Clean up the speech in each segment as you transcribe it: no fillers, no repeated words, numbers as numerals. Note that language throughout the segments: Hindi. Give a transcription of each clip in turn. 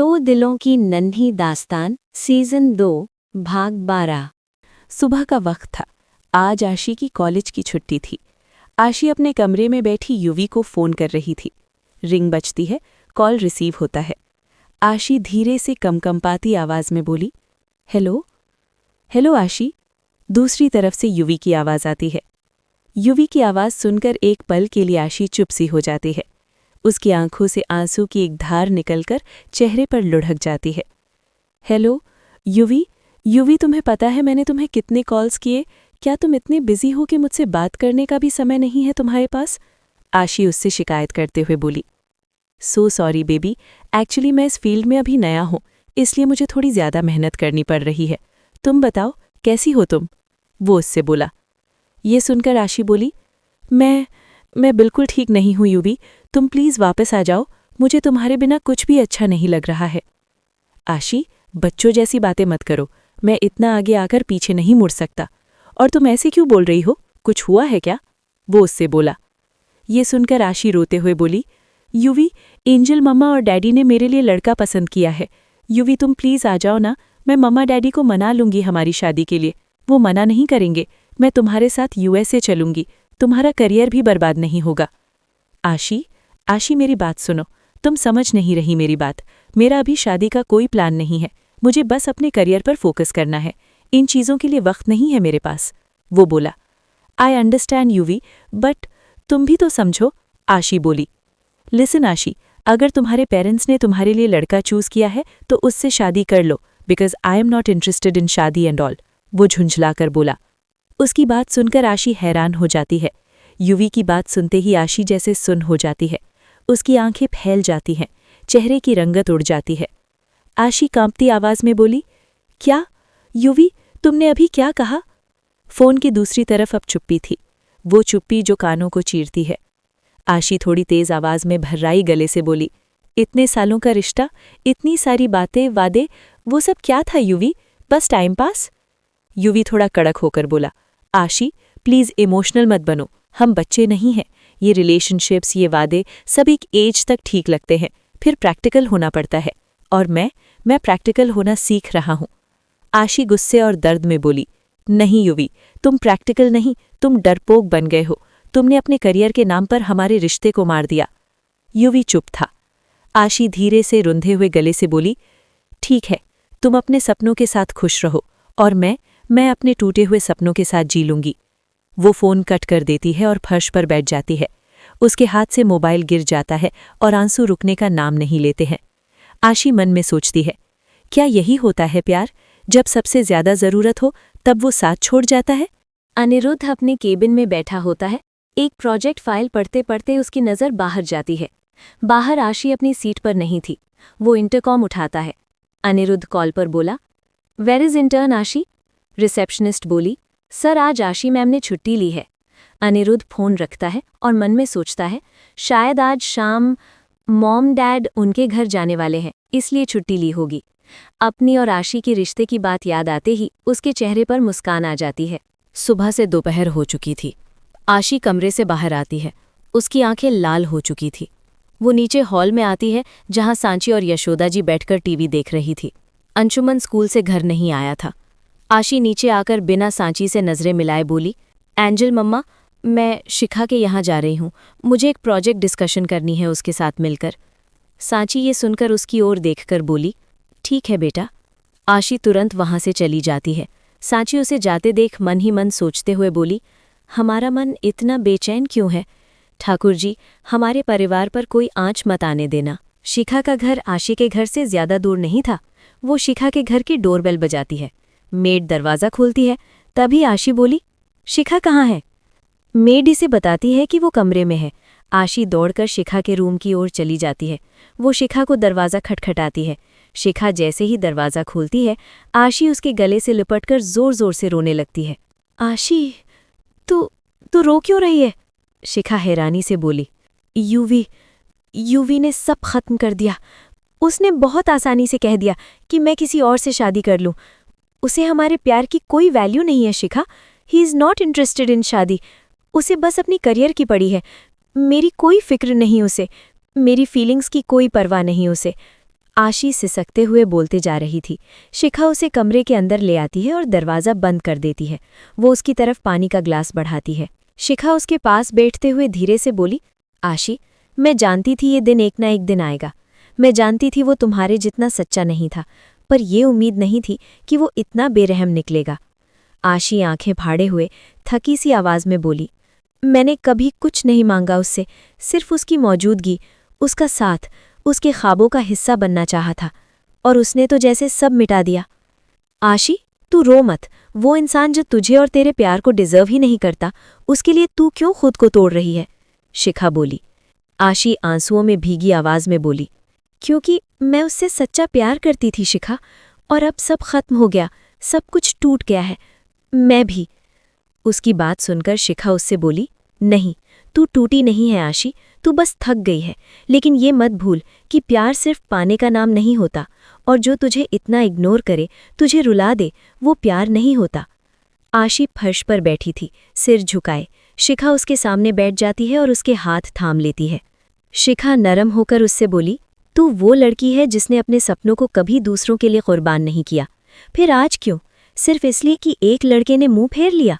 दो दिलों की नन्ही दास्तान सीजन 2 भाग 12। सुबह का वक्त था। आज आशी की कॉलेज की छुट्टी थी। आशी अपने कमरे में बैठी युवी को फ़ोन कर रही थी। रिंग बजती है, कॉल रिसीव होता है। आशी धीरे से कमकंपाती आवाज़ में बोली, हेलो। हेलो आशी। दूसरी तरफ से युवी की आवाज़ आती है। युवी की आवाज़ सुनकर एक पल के लिए आशी चुप सी हो जाती है। उसकी आंखों से आंसू की एक धार निकलकर चेहरे पर लुढ़क जाती है। हेलो युवी। युवी, तुम्हें पता है मैंने तुम्हें कितने कॉल्स किए? क्या तुम इतने बिजी हो कि मुझसे बात करने का भी समय नहीं है तुम्हारे पास? आशी उससे शिकायत करते हुए बोली। सो सॉरी बेबी, एक्चुअली मैं इस फील्ड में अभी नया हूँ, इसलिए मुझे थोड़ी ज़्यादा मेहनत करनी पड़ रही है। तुम बताओ कैसी हो तुम? वो उससे बोला। ये सुनकर आशी बोली, मैं बिल्कुल ठीक नहीं हूँ युवी, तुम प्लीज़ वापस आ जाओ, मुझे तुम्हारे बिना कुछ भी अच्छा नहीं लग रहा है। आशी, बच्चों जैसी बातें मत करो, मैं इतना आगे आकर पीछे नहीं मुड़ सकता। और तुम ऐसे क्यों बोल रही हो, कुछ हुआ है क्या? वो उससे बोला। ये सुनकर आशी रोते हुए बोली, युवी, एंजल मम्मा और डैडी ने मेरे लिए लड़का पसंद किया है। युवी तुम प्लीज़ आ जाओ ना, मैं मम्मा डैडी को मना लूँगी हमारी शादी के लिए, वो मना नहीं करेंगे। मैं तुम्हारे साथ यूएसए चलूँगी, तुम्हारा करियर भी बर्बाद नहीं होगा। आशी मेरी बात सुनो, तुम समझ नहीं रही मेरी बात। मेरा अभी शादी का कोई प्लान नहीं है, मुझे बस अपने करियर पर फोकस करना है, इन चीज़ों के लिए वक्त नहीं है मेरे पास। वो बोला। आई अंडरस्टैंड युवी, बट तुम भी तो समझो, आशी बोली। लिसन आशी, अगर तुम्हारे पेरेंट्स ने तुम्हारे लिए लड़का चूज़ किया है तो उससे शादी कर लो, because I am not interested in शादी एंड ऑल। वो झुंझलाकर बोला। उसकी बात सुनकर आशी हैरान हो जाती है। युवी की बात सुनते ही आशी जैसे सुन्न हो जाती है। उसकी आंखें फैल जाती हैं, चेहरे की रंगत उड़ जाती है। आशी कांपती आवाज़ में बोली, क्या? युवी, तुमने अभी क्या कहा? फ़ोन की दूसरी तरफ अब चुप्पी थी, वो चुप्पी जो कानों को चीरती है। आशी थोड़ी तेज़ आवाज़ में भर्राई गले से बोली, इतने सालों का रिश्ता, इतनी सारी बातें, वादे, वो सब क्या था युवी? बस टाइम पास? युवी थोड़ा कड़क होकर बोला, आशी प्लीज़ इमोशनल मत बनो, हम बच्चे नहीं हैं। ये रिलेशनशिप्स, ये वादे सब एक एज तक ठीक लगते हैं, फिर प्रैक्टिकल होना पड़ता है, और मैं प्रैक्टिकल होना सीख रहा हूँ। आशी गुस्से और दर्द में बोली, नहीं युवी, तुम प्रैक्टिकल नहीं, तुम डरपोक बन गए हो। तुमने अपने करियर के नाम पर हमारे रिश्ते को मार दिया। युवी चुप था। आशी धीरे से रुंधे हुए गले से बोली, ठीक है, तुम अपने सपनों के साथ खुश रहो, और मैं अपने टूटे हुए सपनों के साथ जी लूंगी। वो फ़ोन कट कर देती है और फर्श पर बैठ जाती है। उसके हाथ से मोबाइल गिर जाता है और आंसू रुकने का नाम नहीं लेते हैं। आशी मन में सोचती है, क्या यही होता है प्यार? जब सबसे ज़्यादा ज़रूरत हो तब वो साथ छोड़ जाता है। अनिरुद्ध अपने केबिन में बैठा होता है। एक प्रोजेक्ट फाइल पढ़ते पढ़ते उसकी नज़र बाहर जाती है। बाहर आशी अपनी सीट पर नहीं थी। वो इंटरकॉम उठाता है। अनिरुद्ध कॉल पर बोला, वेयर इज़ इंटर्न आशी? रिसेप्शनिस्ट बोली, सर आज आशी मैम ने छुट्टी ली है। अनिरुद्ध फ़ोन रखता है और मन में सोचता है, शायद आज शाम मॉम डैड उनके घर जाने वाले हैं, इसलिए छुट्टी ली होगी। अपनी और आशी के रिश्ते की बात याद आते ही उसके चेहरे पर मुस्कान आ जाती है। सुबह से दोपहर हो चुकी थी। आशी कमरे से बाहर आती है। उसकी आंखें लाल हो चुकी थी। वो नीचे हॉल में आती है जहां सांची और यशोदा जी बैठकर टीवी देख रही थी। अंशुमन स्कूल से घर नहीं आया था। आशी नीचे आकर बिना सांची से नज़रें मिलाए बोली, एंजल मम्मा, मैं शिखा के यहाँ जा रही हूँ, मुझे एक प्रोजेक्ट डिस्कशन करनी है उसके साथ मिलकर। सांची ये सुनकर उसकी ओर देखकर बोली, ठीक है बेटा। आशी तुरंत वहाँ से चली जाती है। सांची उसे जाते देख मन ही मन सोचते हुए बोली, हमारा मन इतना बेचैन क्यों है? ठाकुर जी, हमारे परिवार पर कोई आँच मत आने देना। शिखा का घर आशी के घर से ज़्यादा दूर नहीं था। वो शिखा के घर की डोरबेल बजाती है। मेड दरवाज़ा खोलती है। तभी आशी बोली, शिखा कहाँ है? मेड इसे बताती है कि वो कमरे में है। आशी दौड़कर शिखा के रूम की ओर चली जाती है। वो शिखा को दरवाज़ा खटखटाती है। शिखा जैसे ही दरवाज़ा खोलती है, आशी उसके गले से लिपटकर ज़ोर ज़ोर से रोने लगती है। आशी, तू रो क्यों रही है? शिखा हैरानी से बोली, युवी ने सब खत्म कर दिया। उसने बहुत आसानी से कह दिया कि मैं किसी और से शादी कर लूँ। उसे हमारे प्यार की कोई वैल्यू नहीं है Shikha. He is not interested in शादी। उसे बस अपनी करियर की पड़ी है। मेरी कोई फिक्र नहीं उसे, मेरी फीलिंग्स की कोई परवाह नहीं उसे। आशी सिसकते हुए बोलते जा रही थी। शिखा उसे कमरे के अंदर ले आती है और दरवाज़ा बंद कर देती है। वो उसकी तरफ पानी का ग्लास बढ़ाती है। शिखा उसके पास बैठते हुए धीरे से बोली, आशी, मैं जानती थी ये दिन एक ना एक दिन आएगा। मैं जानती थी वो तुम्हारे जितना सच्चा नहीं था, पर ये उम्मीद नहीं थी कि वो इतना बेरहम निकलेगा। आशी आंखें फाड़े हुए थकी सी आवाज़ में बोली, मैंने कभी कुछ नहीं मांगा उससे, सिर्फ उसकी मौजूदगी, उसका साथ, उसके ख्वाबों का हिस्सा बनना चाहा था, और उसने तो जैसे सब मिटा दिया। आशी, तू रो मत। वो इंसान जो तुझे और तेरे प्यार को डिज़र्व ही नहीं करता, उसके लिए तू क्यों खुद को तोड़ रही है? शिखा बोली। आशी आंसुओं में भीगी आवाज़ में बोली, क्योंकि मैं उससे सच्चा प्यार करती थी शिखा, और अब सब खत्म हो गया, सब कुछ टूट गया है, मैं भी। उसकी बात सुनकर शिखा उससे बोली, नहीं, तू टूटी नहीं है आशी, तू बस थक गई है। लेकिन ये मत भूल कि प्यार सिर्फ पाने का नाम नहीं होता, और जो तुझे इतना इग्नोर करे, तुझे रुला दे, वो प्यार नहीं होता। आशी फर्श पर बैठी थी, सिर झुकाए। शिखा उसके सामने बैठ जाती है और उसके हाथ थाम लेती है। शिखा नरम होकर उससे बोली, तू वो लड़की है जिसने अपने सपनों को कभी दूसरों के लिए कुर्बान नहीं किया, फिर आज क्यों? सिर्फ इसलिए कि एक लड़के ने मुंह फेर लिया?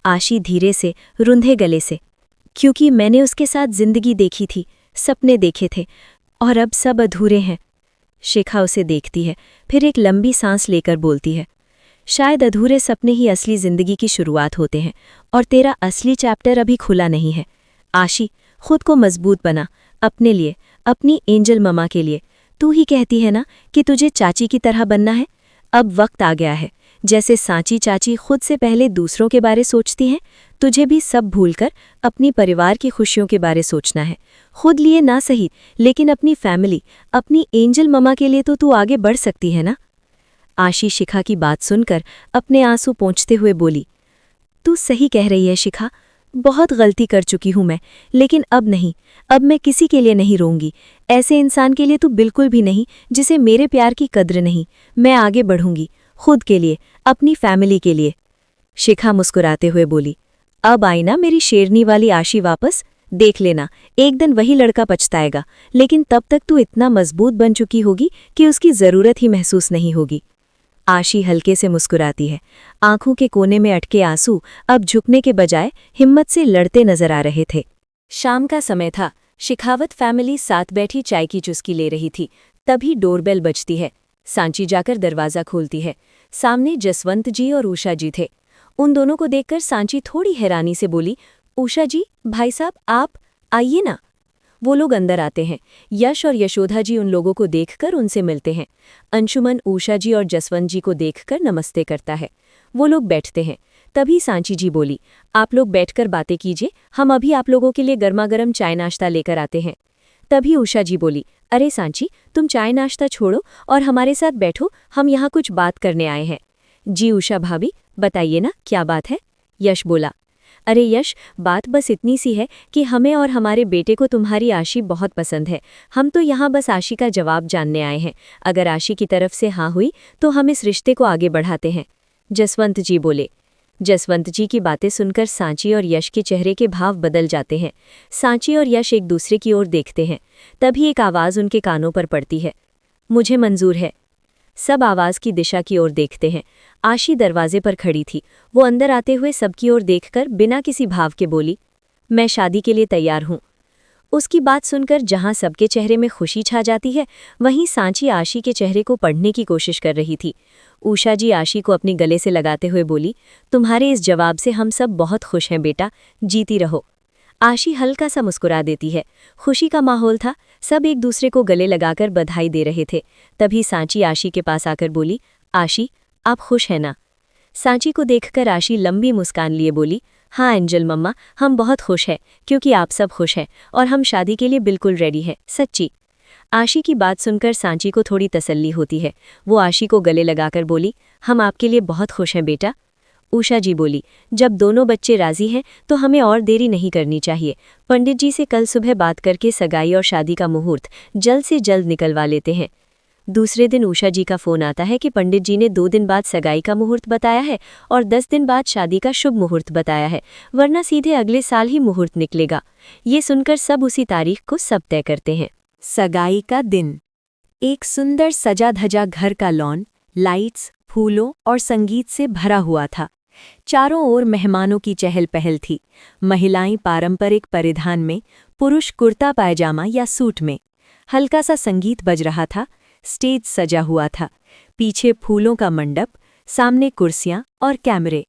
आशी धीरे से, रुंधे गले से, क्योंकि मैंने उसके साथ जिंदगी देखी थी, सपने देखे थे, और अब सब अधूरे हैं। शिखा उसे देखती है, फिर एक लंबी सांस लेकर बोलती है, शायद अधूरे सपने ही असली जिंदगी की शुरुआत होते हैं, और तेरा असली चैप्टर अभी खुला नहीं है। आशी, खुद को मजबूत बना, अपने लिए, अपनी एंजल ममा के लिए। तू ही कहती है ना कि तुझे चाची की तरह बनना है। अब वक्त आ गया है। जैसे सांची चाची खुद से पहले दूसरों के बारे सोचती हैं, तुझे भी सब भूलकर अपनी परिवार की खुशियों के बारे सोचना है। खुद लिए ना सही, लेकिन अपनी फैमिली, अपनी एंजल ममा के लिए तो तू आगे बढ़ सकती है ना। आशी शिखा की बात सुनकर अपने आंसू पोंछते हुए बोली, तू सही कह रही है शिखा, बहुत गलती कर चुकी हूं मैं, लेकिन अब नहीं, अब मैं किसी के लिए नहीं रोऊंगी। ऐसे इंसान के लिए तू बिल्कुल भी नहीं जिसे मेरे प्यार की कद्र नहीं। मैं आगे बढ़ूंगी, खुद के लिए, अपनी फैमिली के लिए। शिखा मुस्कुराते हुए बोली, अब आई ना मेरी शेरनी वाली आशी वापस? देख लेना, एक दिन वही लड़का पछताएगा, लेकिन तब तक तू इतना मजबूत बन चुकी होगी कि उसकी ज़रूरत ही महसूस नहीं होगी। आशी हल्के से मुस्कुराती है। आंखों के कोने में अटके आंसू अब झुकने के बजाय हिम्मत से लड़ते नजर आ रहे थे। शाम का समय था। शिखावत फैमिली साथ बैठी चाय की चुस्की ले रही थी। तभी डोरबेल बजती है। सांची जाकर दरवाज़ा खोलती है। सामने जसवंत जी और उषा जी थे। उन दोनों को देखकर सांची थोड़ी हैरानी से बोली, उषा जी, भाई साहब, आप आइए ना। वो लोग अंदर आते हैं। यश और यशोधा जी उन लोगों को देखकर उनसे मिलते हैं। अंशुमन उषा जी और जसवंत जी को देखकर नमस्ते करता है। वो लोग बैठते हैं। तभी सांची जी बोली, आप लोग बैठकर बातें कीजिए, हम अभी आप लोगों के लिए गर्मा-गर्म चाय नाश्ता लेकर आते हैं। तभी उषा जी बोली, अरे सांची, तुम चाय नाश्ता छोड़ो और हमारे साथ बैठो, हम यहाँ कुछ बात करने आए हैं। जी उषा भाभी, बताइए ना, क्या बात है? यश बोला, अरे यश, बात बस इतनी सी है कि हमें और हमारे बेटे को तुम्हारी आशी बहुत पसंद है। हम तो यहाँ बस आशी का जवाब जानने आए हैं। अगर आशी की तरफ से हाँ हुई तो हम इस रिश्ते को आगे बढ़ाते हैं। जसवंत जी बोले। जसवंत जी की बातें सुनकर सांची और यश के चेहरे के भाव बदल जाते हैं। सांची और यश एक दूसरे की ओर देखते हैं। तभी एक आवाज़ उनके कानों पर पड़ती है, मुझे मंजूर है। सब आवाज़ की दिशा की ओर देखते हैं। आशी दरवाजे पर खड़ी थी। वो अंदर आते हुए सबकी ओर देखकर बिना किसी भाव के बोली, मैं शादी के लिए तैयार हूँ। उसकी बात सुनकर जहाँ सबके चेहरे में खुशी छा जाती है, वहीं सांची आशी के चेहरे को पढ़ने की कोशिश कर रही थी। उषा जी आशी को अपने गले से लगाते हुए बोली, तुम्हारे इस जवाब से हम सब बहुत खुश हैं बेटा, जीती रहो। आशी हल्का सा मुस्कुरा देती है। खुशी का माहौल था। सब एक दूसरे को गले लगाकर बधाई दे रहे थे। तभी सांची आशी के पास आकर बोली, आशी, आप खुश हैं ना? सांची को देखकर आशी लंबी मुस्कान लिए बोली, हाँ एंजल मम्मा, हम बहुत खुश हैं, क्योंकि आप सब खुश हैं और हम शादी के लिए बिल्कुल रेडी हैं, सच्ची। आशी की बात सुनकर सांची को थोड़ी तसल्ली होती है। वो आशी को गले लगाकर बोली, हम आपके लिए बहुत खुश हैं बेटा। उषा जी बोली, जब दोनों बच्चे राजी हैं तो हमें और देरी नहीं करनी चाहिए। पंडित जी से कल सुबह बात करके सगाई और शादी का मुहूर्त जल्द से जल्द निकलवा लेते हैं। दूसरे दिन उषा जी का फोन आता है कि पंडित जी ने 2 दिन बाद सगाई का मुहूर्त बताया है और 10 दिन बाद शादी का शुभ मुहूर्त बताया है, वरना सीधे अगले साल ही मुहूर्त निकलेगा। ये सुनकर सब उसी तारीख को सब तय करते हैं। सगाई का दिन। एक सुंदर सजा धजा घर का लॉन लाइट्स, फूलों और संगीत से भरा हुआ था। चारों ओर मेहमानों की चहल पहल थी। महिलाएं पारंपरिक परिधान में, पुरुष कुर्ता पायजामा या सूट में। हल्का सा संगीत बज रहा था। स्टेज सजा हुआ था। पीछे फूलों का मंडप, सामने कुर्सियां और कैमरे।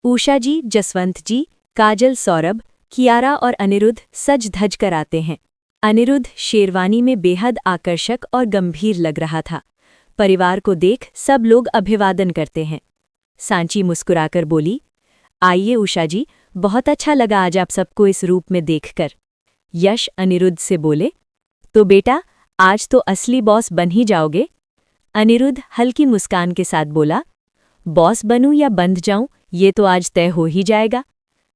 उषा जी, जसवंत जी, काजल, सौरभ, कियारा और अनिरुद्ध सज धज कर आते हैं। अनिरुद्ध शेरवानी में बेहद आकर्षक और गंभीर लग रहा था। परिवार को देख सब लोग अभिवादन करते हैं। सांची मुस्कुराकर बोली, आइए उषा जी, बहुत अच्छा लगा आज आप सबको इस रूप में देखकर। यश अनिरुद्ध से बोले, तो बेटा आज तो असली बॉस बन ही जाओगे। अनिरुद्ध हल्की मुस्कान के साथ बोला, बॉस बनूं या बंध जाऊं ये तो आज तय हो ही जाएगा।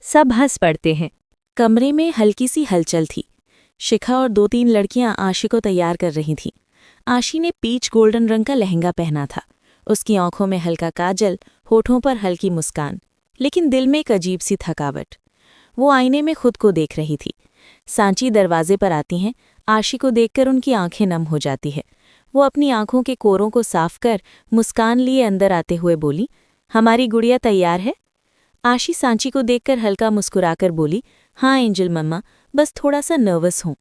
सब हंस पड़ते हैं। कमरे में हल्की सी हलचल थी। शिखा और 2-3 लड़कियां आशी को तैयार कर रही थीं। आशी ने पीच गोल्डन रंग का लहंगा पहना था। उसकी आंखों में हल्का काजल, होठों पर हल्की मुस्कान, लेकिन दिल में एक अजीब सी थकावट। वो आईने में खुद को देख रही थी। सांची दरवाजे पर आती हैं। आशी को देखकर उनकी आंखें नम हो जाती है। वो अपनी आंखों के कोरों को साफ कर मुस्कान लिए अंदर आते हुए बोली, हमारी गुड़िया तैयार है? आशी सांची को देखकर हल्का मुस्कुराकर बोली, हाँ एंजल मम्मा, बस थोड़ा सा नर्वस हूँ।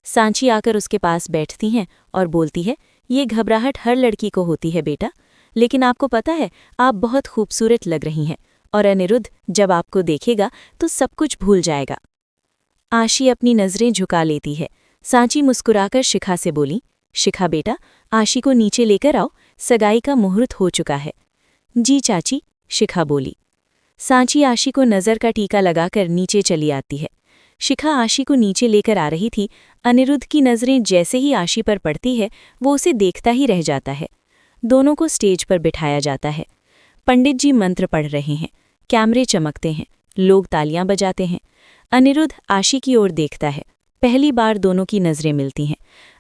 सांची आकर उसके पास बैठती हैं और बोलती है, ये घबराहट हर लड़की को होती है बेटा, लेकिन आपको पता है आप बहुत खूबसूरत लग रही हैं और अनिरुद्ध जब आपको देखेगा तो सब कुछ भूल जाएगा। आशी अपनी नज़रें झुका लेती है। सांची मुस्कुराकर शिखा से बोली, शिखा बेटा, आशी को नीचे लेकर आओ, सगाई का मुहूर्त हो चुका है। जी चाची, शिखा बोली। सांची आशी को नज़र का टीका लगाकर नीचे चली आती है। शिखा आशी को नीचे लेकर आ रही थी। अनिरुद्ध की नज़रें जैसे ही आशी पर पड़ती है वो उसे देखता ही रह जाता है। दोनों को स्टेज पर बिठाया जाता है। पंडित जी मंत्र पढ़ रहे हैं। कैमरे चमकते हैं। लोग तालियां बजाते हैं। अनिरुद्ध आशी की ओर देखता है। पहली बार दोनों की नज़रें मिलती हैं।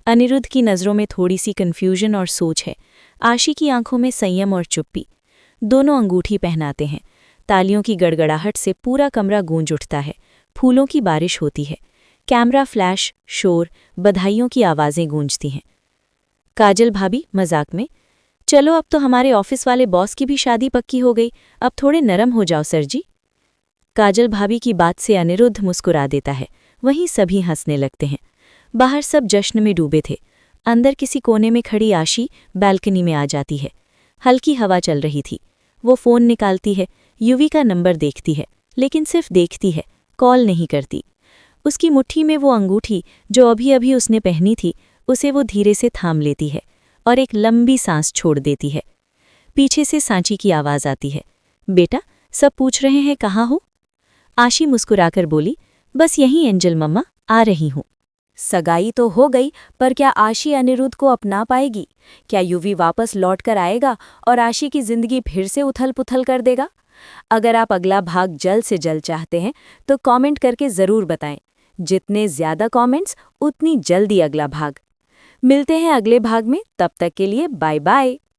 अनिरुद्ध की नज़रों में थोड़ी सी कन्फ्यूजन और सोच है। आशी की आंखों में संयम और चुप्पी। दोनों अंगूठी पहनाते हैं। तालियों की गड़गड़ाहट से पूरा कमरा गूंज उठता है। फूलों की बारिश होती है। कैमरा फ्लैश, शोर, बधाइयों की आवाज़ें गूंजती हैं। काजल भाभी मजाक में, चलो अब तो हमारे ऑफिस वाले बॉस की भी शादी पक्की हो गई, अब थोड़े नरम हो जाओ सर जी। काजल भाभी की बात से अनिरुद्ध मुस्कुरा देता है। वहीं सभी हंसने लगते हैं। बाहर सब जश्न में डूबे थे। अंदर किसी कोने में खड़ी आशी बालकनी में आ जाती है। हल्की हवा चल रही थी। वो फ़ोन निकालती है। युवी का नंबर देखती है, लेकिन सिर्फ देखती है, कॉल नहीं करती। उसकी मुट्ठी में वो अंगूठी जो अभी अभी उसने पहनी थी, उसे वो धीरे से थाम लेती है और एक लंबी सांस छोड़ देती है। पीछे से सांची की आवाज़ आती है, बेटा सब पूछ रहे हैं कहाँ हो? आशी मुस्कुराकर बोली, बस यहीं एंजल मम्मा, आ रही हूँ। सगाई तो हो गई, पर क्या आशी अनिरुद्ध को अपना पाएगी? क्या युवी वापस लौट कर आएगा और आशी की जिंदगी फिर से उथल पुथल कर देगा? अगर आप अगला भाग जल्द से जल्द चाहते हैं तो कमेंट करके ज़रूर बताएं। जितने ज़्यादा कमेंट्स उतनी जल्दी अगला भाग। मिलते हैं अगले भाग में, तब तक के लिए बाय बाय।